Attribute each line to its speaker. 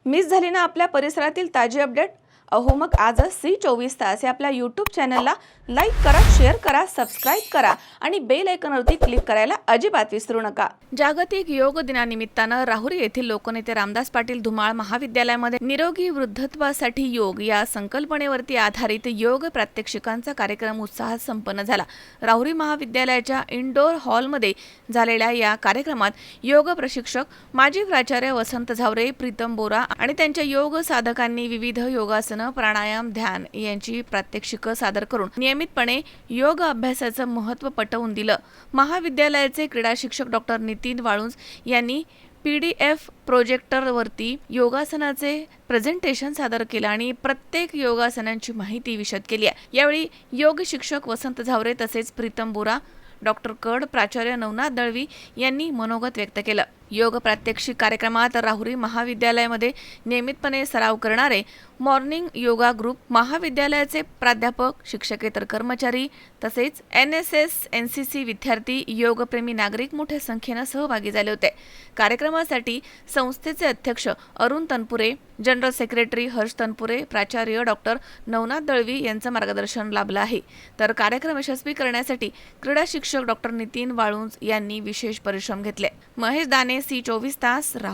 Speaker 1: Miss झाली ना आपल्या परिसरातील ताजी अपडेट? अहो मग आजच C24 तास या आपल्या यूट्यूब चॅनलला लाईक करा, शेअर करा, सबस्क्राईब करा आणि बेल आयकॉनवरती क्लिक करायला अजिबात विसरू नका. जागतिक योग दिनानिमित्तानं राहुरी येथील लोकनेते रामदास पाटील धुमाळ महाविद्यालयामध्ये निरोगी वृद्धत्वासाठी योग या संकल्पनेवरती आधारित योग प्रात्यक्षिकांचा कार्यक्रम उत्साहात संपन्न झाला. राहुरी महाविद्यालयाच्या इंडोर हॉलमध्ये झालेल्या या कार्यक्रमात योग प्रशिक्षक माजी प्राचार्य वसंत झावरे, प्रीतम बोरा आणि त्यांच्या योग साधकांनी विविध योगासन, प्राणायाम, ध्यान यांची प्रात्यक्षिकं सादर करून नियमितपणे योग अभ्यासाचं महत्त्व पटवून दिलं. महाविद्यालयाचे क्रीडा शिक्षक डॉक्टर नितीन वाळुंज यांनी PDF प्रोजेक्टरवरती योगासनाचे प्रेझेंटेशन सादर केलं आणि प्रत्येक योगासनांची माहिती विशद केली आहे. यावेळी योग शिक्षक वसंत झावरे तसेच प्रीतम बोरा, डॉक्टर कड, प्राचार्य नवनाथ दळवी यांनी मनोगत व्यक्त केलं. योग प्रात्यक्षिक कार्यक्रमात राहुरी महाविद्यालयामध्ये नियमितपणे सराव करणारे मॉर्निंग योगा ग्रुप, महाविद्यालयाचे प्राध्यापक, शिक्षकेतर कर्मचारी तसेच NSS NCC विद्यार्थी, योगप्रेमी नागरिक मोठ्या संख्येनं सहभागी झाले होते. कार्यक्रमासाठी संस्थेचे अध्यक्ष अरुण तनपुरे, जनरल सेक्रेटरी हर्ष तनपुरे, प्राचार्य डॉक्टर नवनाथ दळवी यांचं मार्गदर्शन लाभलं आहे. तर कार्यक्रम यशस्वी करण्यासाठी क्रीडा शिक्षक डॉक्टर नितीन वाळुंज यांनी विशेष परिश्रम घेतले. महेश दाने, C24 तास, राहुरी.